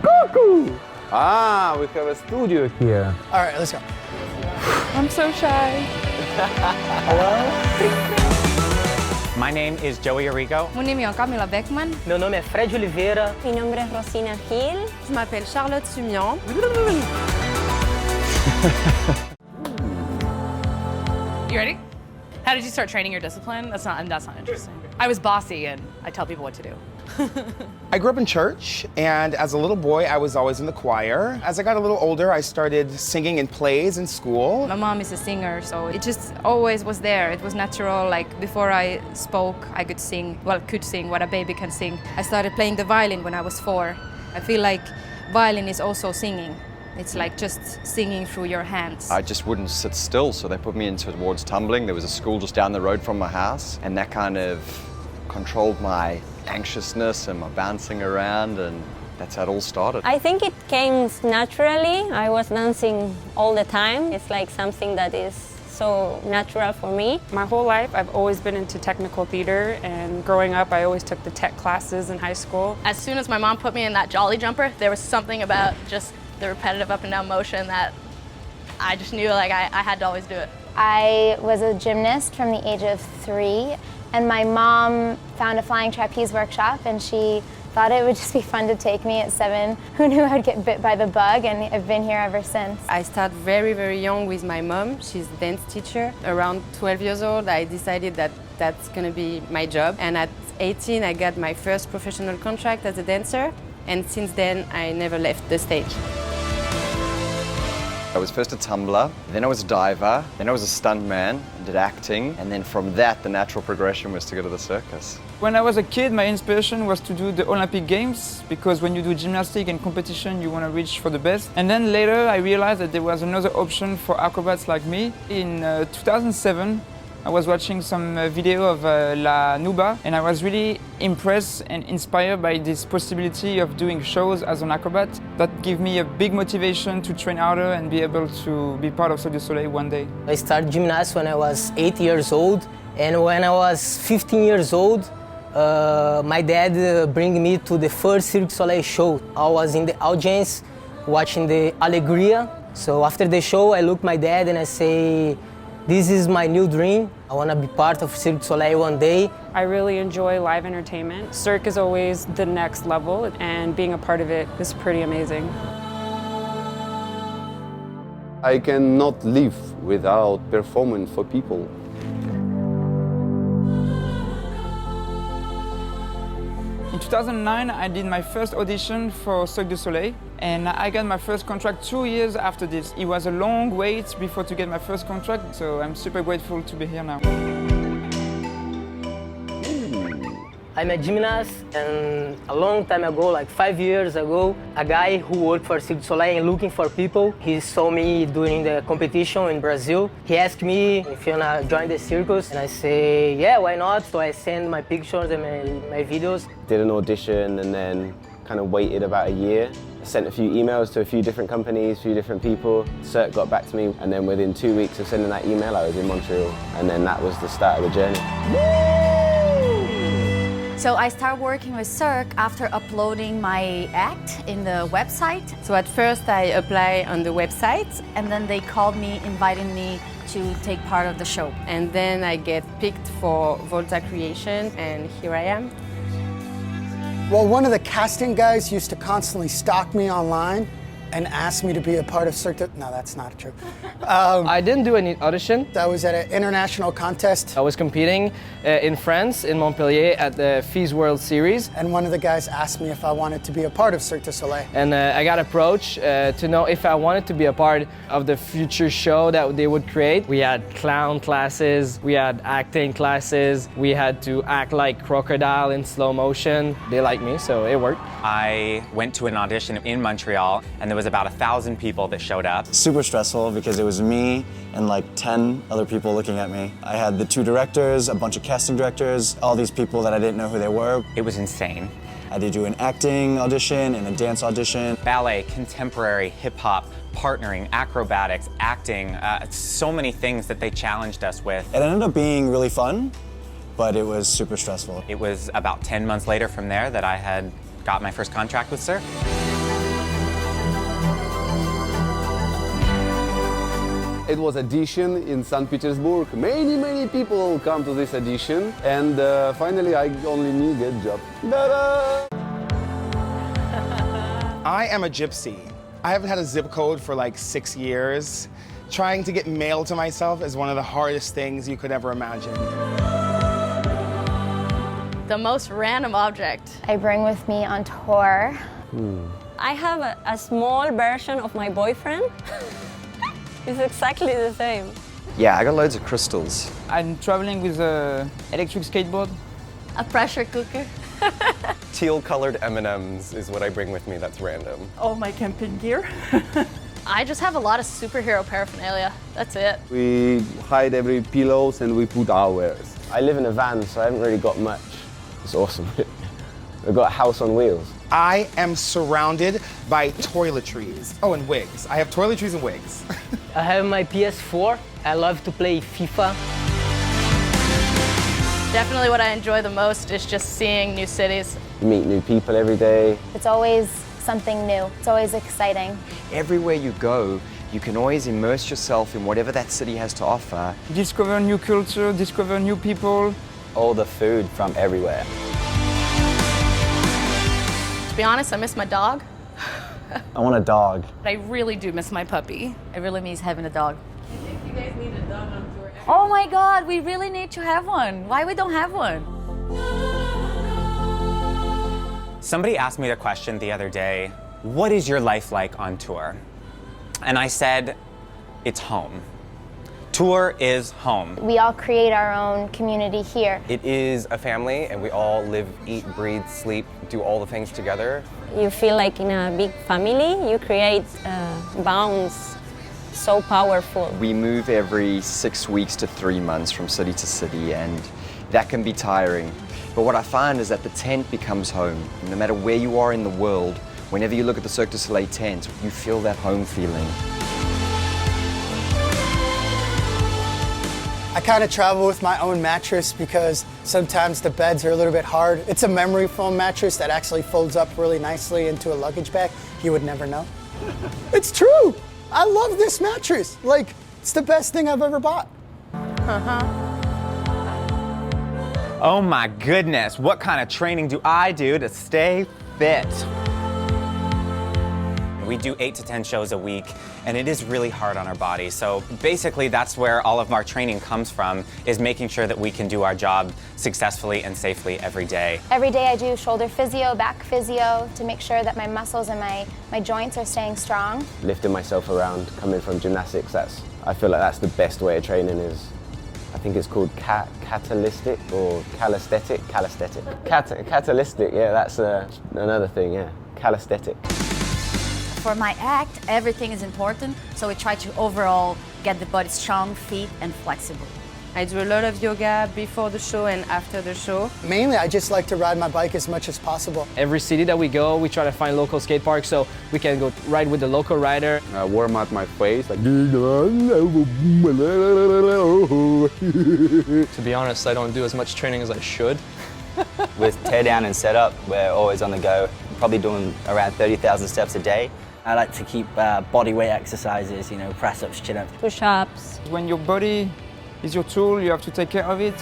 Cuckoo! Ah, we have a studio here. All right, let's go. I'm so shy. My name is Joey Arrigo. Mon nome é Camila Beckman. Meu nome é Fred Oliveira. Mi nombre es Rosina Gil. Je m'appelle Charlotte Sumian. You ready? How did you start training your discipline? That's not interesting. I was bossy and I tell people what to do. I grew up in church, and as a little boy, I was always in the choir. As I got a little older, I started singing in plays in school. My mom is a singer, so it just always was there. It was natural. Like before I spoke, I could sing what a baby can sing. I started playing the violin when I was 4. I feel like violin is also singing. It's like just singing through your hands. I just wouldn't sit still, so they put me towards tumbling. There was a school just down the road from my house, and that kind of controlled my anxiousness and my bouncing around, and that's how it all started. I think it came naturally. I was dancing all the time. It's like something that is so natural for me. My whole life, I've always been into technical theater, and growing up, I always took the tech classes in high school. As soon as my mom put me in that jolly jumper, there was something about just the repetitive up and down motion that I just knew like I had to always do it. I was a gymnast from the age of 3, and my mom found a flying trapeze workshop, and she thought it would just be fun to take me at 7. Who knew I'd get bit by the bug, and I've been here ever since. I started very, very young with my mom. She's a dance teacher. Around 12 years old, I decided that that's gonna be my job. And at 18, I got my first professional contract as a dancer. And since then, I never left the stage. I was first a tumbler, then I was a diver, then I was a stuntman and did acting, and then from that the natural progression was to go to the circus. When I was a kid, my inspiration was to do the Olympic Games, because when you do gymnastics and competition, you want to reach for the best. And then later I realized that there was another option for acrobats like me. In 2007, I was watching some video of La Nuba, and I was really impressed and inspired by this possibility of doing shows as an acrobat. That gave me a big motivation to train harder and be able to be part of Cirque du Soleil one day. I started gymnastics when I was 8 years old, and when I was 15 years old, my dad bring me to the first Cirque du Soleil show. I was in the audience watching the Alegria. So after the show, I look my dad and I say, this is my new dream. I want to be part of Cirque du Soleil one day. I really enjoy live entertainment. Cirque is always the next level, and being a part of it is pretty amazing. I cannot live without performing for people. In 2009, I did my first audition for Cirque du Soleil, and I got my first contract 2 years after this. It was a long wait before to get my first contract, so I'm super grateful to be here now. I'm a gymnast, and a long time ago, like 5 years ago, a guy who worked for Cirque du Soleil and looking for people, he saw me doing the competition in Brazil. He asked me if you wanna join the circus, and I say, yeah, why not? So I send my pictures and my videos. Did an audition and then kind of waited about a year. I sent a few emails to a few different companies, a few different people. Cirque got back to me, and then within 2 weeks of sending that email, I was in Montreal, and then that was the start of the journey. So I started working with Cirque after uploading my act in the website. So at first I applied on the website, And then they called me, inviting me to take part of the show. and then I get picked for Volta creation, and here I am. Well, one of the casting guys used to constantly stalk me online and ask me to be a part of Cirque du... No, that's not true. I didn't do any audition. I was at an international contest, I was competing in France, in Montpellier, at the FIS World Series. and one of the guys asked me if I wanted to be a part of Cirque du Soleil. And I got approached to know if I wanted to be a part of the future show that they would create. We had clown classes, we had acting classes, we had to act like crocodile in slow motion. They liked me, so it worked. I went to an audition in Montreal, and there was about 1,000 people that showed up. Super stressful because it was me and like 10 other people looking at me. I had the 2 directors, a bunch of casting directors, all these people that I didn't know who they were. It was insane. I had to do an acting audition and a dance audition. Ballet, contemporary, hip-hop, partnering, acrobatics, acting, so many things that they challenged us with. It ended up being really fun, but it was super stressful. It was about 10 months later from there that I had got my first contract with Cirque. It was audition in St. Petersburg. Many people come to this audition, and finally only me get job. Ta-da! I am a gypsy. I haven't had a zip code for like 6 years. Trying to get mail to myself is one of the hardest things you could ever imagine. The most random object. I bring with me on tour. I have a small version of my boyfriend. It's exactly the same. Yeah, I got loads of crystals. I'm traveling with an electric skateboard. A pressure cooker. Teal-colored M&Ms is what I bring with me that's random. All my camping gear. I just have a lot of superhero paraphernalia. That's it. We hide every pillows and we put ours. I live in a van, so I haven't really got much. It's awesome. We've got a house on wheels. I am surrounded by toiletries. Oh, and wigs. I have toiletries and wigs. I have my PS4. I love to play FIFA. Definitely what I enjoy the most is just seeing new cities. You meet new people every day. It's always something new. It's always exciting. Everywhere you go, you can always immerse yourself in whatever that city has to offer. Discover new culture, discover new people. All the food from everywhere. To be honest, I miss my dog. I want a dog. I really do miss my puppy. It really means having a dog. You guys need a dog on tour. Oh my God, we really need to have one. Why we don't have one? Somebody asked me the question the other day, what is your life like on tour? And I said, it's home. Tour is home. We all create our own community here. It is a family, and we all live, eat, breathe, sleep, do all the things together. You feel like in a big family. You create bonds so powerful. We move every 6 weeks to 3 months from city to city, and that can be tiring. But what I find is that the tent becomes home. No matter where you are in the world, whenever you look at the Cirque du Soleil tent, you feel that home feeling. I kind of travel with my own mattress because sometimes the beds are a little bit hard. It's a memory foam mattress that actually folds up really nicely into a luggage bag. You would never know. It's true. I love this mattress. Like, it's the best thing I've ever bought. Oh my goodness, what kind of training do I do to stay fit? We do 8 to 10 shows a week, and it is really hard on our body. So basically, that's where all of our training comes from, is making sure that we can do our job successfully and safely every day. Every day I do shoulder physio, back physio to make sure that my muscles and my joints are staying strong. Lifting myself around, coming from gymnastics, I feel like that's the best way of training is, I think it's called catalytic or calisthenic. Catalytic, yeah, that's another thing, yeah, calisthenic. For my act, everything is important, so we try to overall get the body strong, fit, and flexible. I do a lot of yoga before the show and after the show. Mainly, I just like to ride my bike as much as possible. Every city that we go, we try to find local skate parks so we can go ride with the local rider. I warm up my face like. To be honest, I don't do as much training as I should. With teardown and setup, we're always on the go, probably doing around 30,000 steps a day. I like to keep body weight exercises, you know, press-ups, chin-ups. Push-ups. When your body is your tool, you have to take care of it.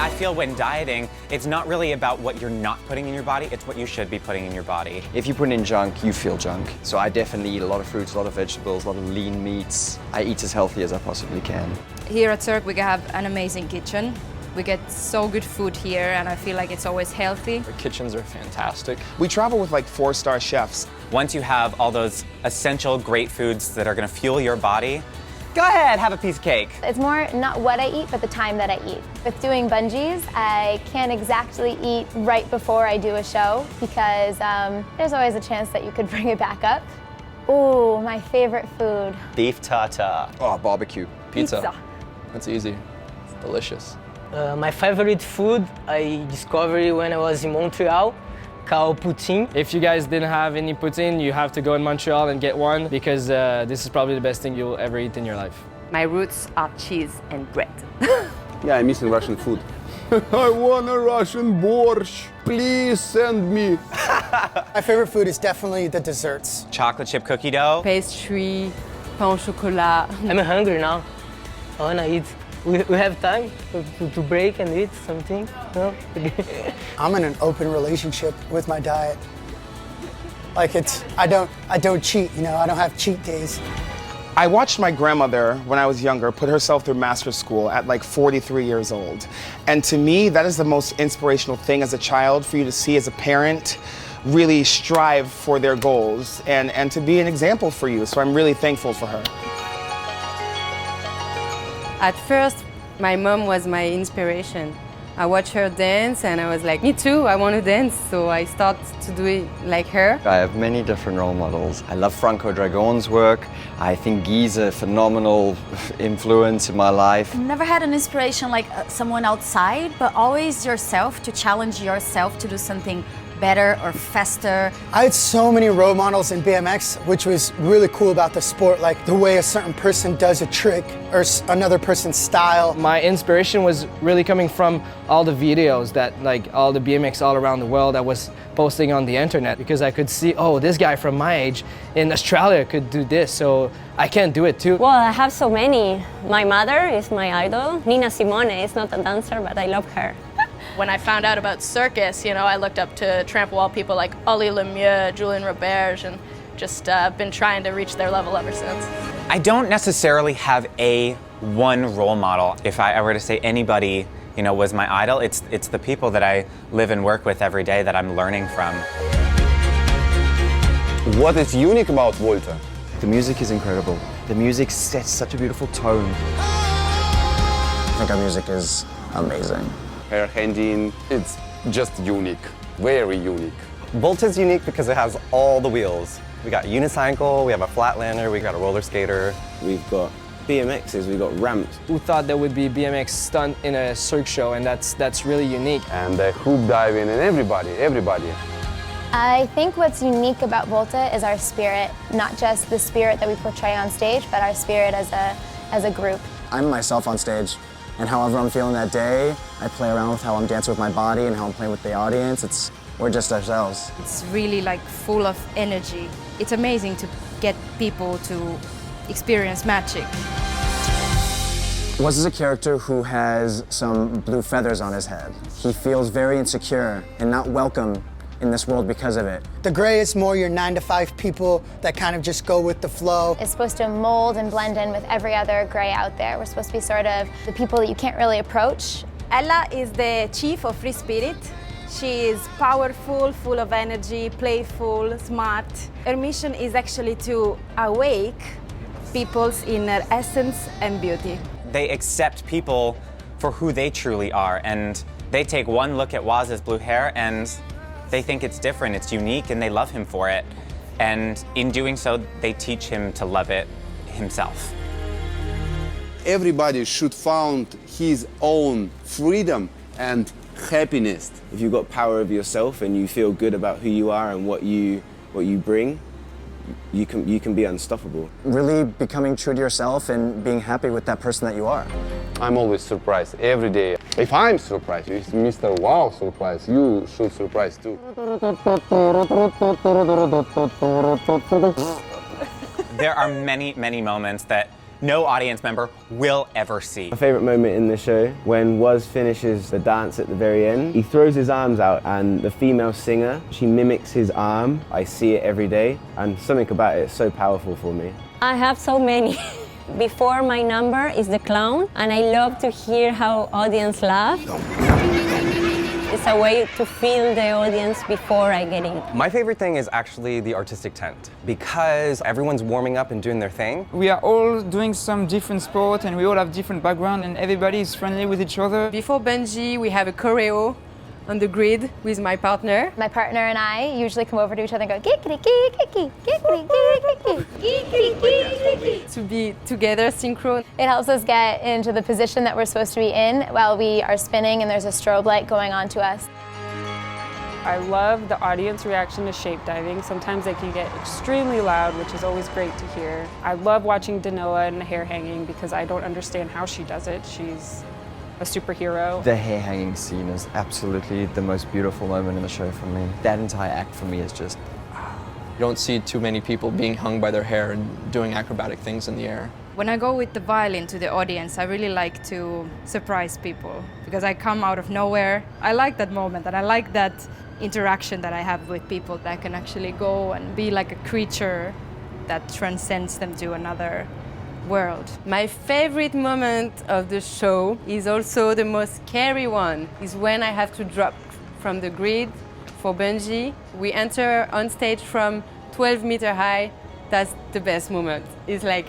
I feel when dieting, it's not really about what you're not putting in your body, it's what you should be putting in your body. If you put in junk, you feel junk. So I definitely eat a lot of fruits, a lot of vegetables, a lot of lean meats. I eat as healthy as I possibly can. Here at Cirque, we have an amazing kitchen. We get so good food here, and I feel like it's always healthy. The kitchens are fantastic. We travel with like 4-star chefs. Once you have all those essential great foods that are gonna fuel your body, go ahead, have a piece of cake. It's more not what I eat, but the time that I eat. With doing bungees, I can't exactly eat right before I do a show because there's always a chance that you could bring it back up. Ooh, my favorite food. Beef tartare. Oh, barbecue. Pizza. That's easy. It's delicious. My favorite food I discovered when I was in Montreal, cow poutine. If you guys didn't have any poutine, you have to go in Montreal and get one because this is probably the best thing you'll ever eat in your life. My roots are cheese and bread. Yeah, I'm missing Russian food. I want a Russian borscht. Please send me. My favorite food is definitely the desserts. Chocolate chip cookie dough. Pastry, pain au chocolat. I'm hungry now. I wanna eat. We have time to break and eat something. No? I'm in an open relationship with my diet. Like I don't cheat, you know, I don't have cheat days. I watched my grandmother, when I was younger, put herself through master's school at like 43 years old. And to me, that is the most inspirational thing as a child, for you to see as a parent really strive for their goals and to be an example for you. So I'm really thankful for her. At first, my mom was my inspiration. I watched her dance and I was like, me too, I want to dance. So I started to do it like her. I have many different role models. I love Franco Dragon's work. I think Guy's a phenomenal influence in my life. I've never had an inspiration like someone outside, but always yourself, to challenge yourself to do something better or faster. I had so many role models in BMX, which was really cool about the sport, like the way a certain person does a trick or another person's style. My inspiration was really coming from all the videos that like all the BMX all around the world I was posting on the internet, because I could see, oh, this guy from my age in Australia could do this, so I can do it too. Well, I have so many. My mother is my idol. Nina Simone is not a dancer, but I love her. When I found out about Circus, you know, I looked up to tramp wall people like Ollie Lemieux, Julien Roberge, and just been trying to reach their level ever since. I don't necessarily have a one role model. If I were to say anybody, you know, was my idol, it's the people that I live and work with every day that I'm learning from. What is unique about Volta? The music is incredible. The music sets such a beautiful tone. I think our music is amazing. Hair handing, it's just unique, very unique. Volta's unique because it has all the wheels. We got unicycle, we have a flatlander, we got a roller skater. We've got BMXs, we've got ramps. Who thought there would be BMX stunt in a Cirque show, and that's really unique. And the hoop diving and everybody. I think what's unique about Volta is our spirit, not just the spirit that we portray on stage, but our spirit as a group. I'm myself on stage, and however I'm feeling that day, I play around with how I'm dancing with my body and how I'm playing with the audience. We're just ourselves. It's really like full of energy. It's amazing to get people to experience magic. Wes is a character who has some blue feathers on his head. He feels very insecure and not welcome in this world because of it. The gray is more your 9-to-5 people that kind of just go with the flow. It's supposed to mold and blend in with every other gray out there. We're supposed to be sort of the people that you can't really approach. Ella is the chief of Free Spirit. She is powerful, full of energy, playful, smart. Her mission is actually to awake people's inner essence and beauty. They accept people for who they truly are, and they take one look at Waz's blue hair and they think it's different, it's unique, and they love him for it. And in doing so, they teach him to love it himself. Everybody should find his own freedom and happiness. If you've got power over yourself and you feel good about who you are and what you bring, you can be unstoppable. Really becoming true to yourself and being happy with that person that you are. I'm always surprised every day. If I'm surprised, if Mr. Wow surprised, you should surprise too. There are many, many moments that no audience member will ever see. My favourite moment in the show, when Waz finishes the dance at the very end, he throws his arms out and the female singer, she mimics his arm. I see it every day, and something about it is so powerful for me. I have so many. Before my number is the clown, and I love to hear how audience laugh. It's a way to feel the audience before I get in. My favorite thing is actually the artistic tent, because everyone's warming up and doing their thing. We are all doing some different sport and we all have different background and everybody is friendly with each other. Before bungee, we have a choreo on the grid with my partner. My partner and I usually come over to each other and go, giggity, giggity, giggity, giggity, giggity, giggity. To be together, synchro. It helps us get into the position that we're supposed to be in while we are spinning and there's a strobe light going on to us. I love the audience reaction to shape diving. Sometimes they can get extremely loud, which is always great to hear. I love watching Danila and the hair hanging because I don't understand how she does it. She's a superhero. The hair hanging scene is absolutely the most beautiful moment in the show for me. That entire act for me is just You don't see too many people being hung by their hair and doing acrobatic things in the air. When I go with the violin to the audience, I really like to surprise people because I come out of nowhere. I like that moment and I like that interaction that I have with people that I can actually go and be like a creature that transcends them to another world. My favorite moment of the show is also the most scary one, is when I have to drop from the grid for bungee. We enter on stage from 12 meter high. That's the best moment. It's like,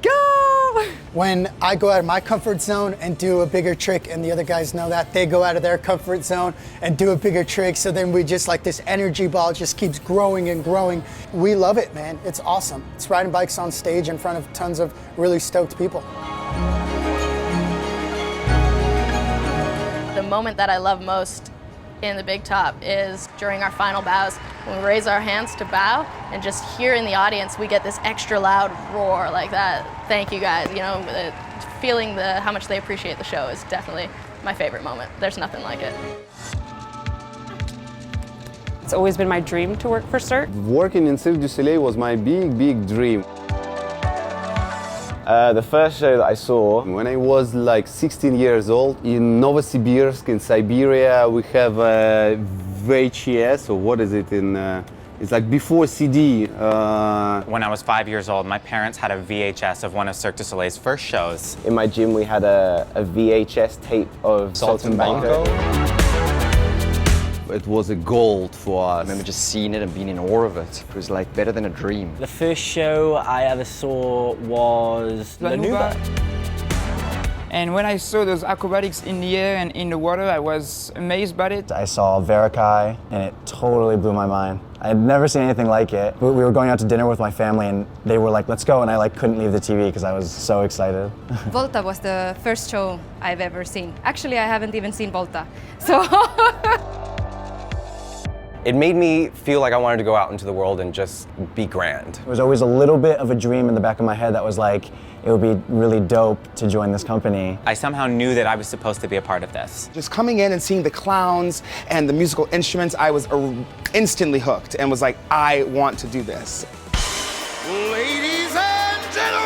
go! When I go out of my comfort zone and do a bigger trick, and the other guys know that, they go out of their comfort zone and do a bigger trick, so then we just like this energy ball just keeps growing and growing. We love it, man. It's awesome. It's riding bikes on stage in front of tons of really stoked people. The moment that I love most in the big top is during our final bows, when we raise our hands to bow, and just here in the audience we get this extra loud roar like that. Thank you guys. You know, feeling how much they appreciate the show is definitely my favorite moment. There's nothing like it. It's always been my dream to work for Cirque. Working in Cirque du Soleil was my big dream. The first show that I saw when I was like 16 years old in Novosibirsk in Siberia, we have a VHS, or what is it in, it's like before CD. When I was 5 years old, my parents had a VHS of one of Cirque du Soleil's first shows. In my gym, we had a VHS tape of Saltimbanco. It was a gold for us. I remember just seeing it and being in awe of it. It was like better than a dream. The first show I ever saw was La Nuba. And when I saw those acrobatics in the air and in the water, I was amazed by it. I saw Verikai, and it totally blew my mind. I had never seen anything like it. We were going out to dinner with my family, and they were like, let's go, and I like couldn't leave the TV because I was so excited. Volta was the first show I've ever seen. Actually, I haven't even seen Volta, so... It made me feel like I wanted to go out into the world and just be grand. There was always a little bit of a dream in the back of my head that was like, it would be really dope to join this company. I somehow knew that I was supposed to be a part of this. Just coming in and seeing the clowns and the musical instruments, I was instantly hooked and was like, I want to do this. Ladies and gentlemen!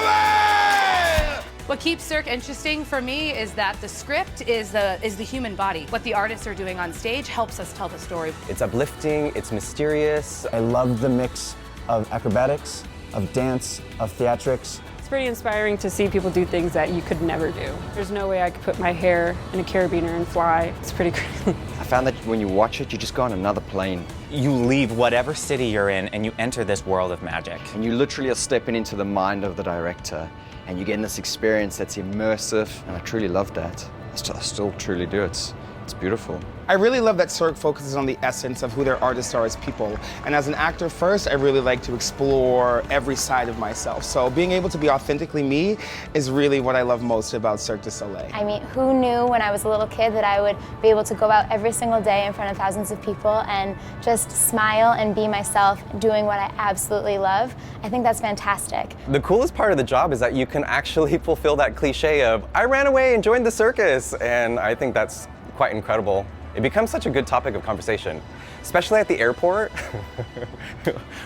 What keeps Cirque interesting for me is that the script is the human body. What the artists are doing on stage helps us tell the story. It's uplifting, it's mysterious. I love the mix of acrobatics, of dance, of theatrics. It's pretty inspiring to see people do things that you could never do. There's no way I could put my hair in a carabiner and fly. It's pretty crazy. I found that when you watch it, you just go on another plane. You leave whatever city you're in and you enter this world of magic. And you literally are stepping into the mind of the director, and you get this experience that's immersive, and I truly love that. I still truly do. It's beautiful. I really love that Cirque focuses on the essence of who their artists are as people. And as an actor first, I really like to explore every side of myself. So being able to be authentically me is really what I love most about Cirque du Soleil. I mean, who knew when I was a little kid that I would be able to go out every single day in front of thousands of people and just smile and be myself doing what I absolutely love. I think that's fantastic. The coolest part of the job is that you can actually fulfill that cliche of, I ran away and joined the circus. And I think that's quite incredible. It becomes such a good topic of conversation, especially at the airport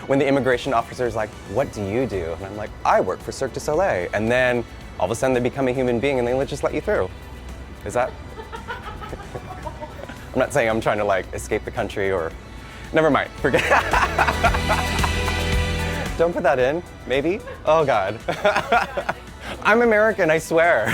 when the immigration officer is like, what do you do? And I'm like, I work for Cirque du Soleil. And then all of a sudden they become a human being and they just let you through. Is that? I'm not saying I'm trying to like escape the country or, never mind, forget. Don't put that in, maybe? Oh God. I'm American, I swear.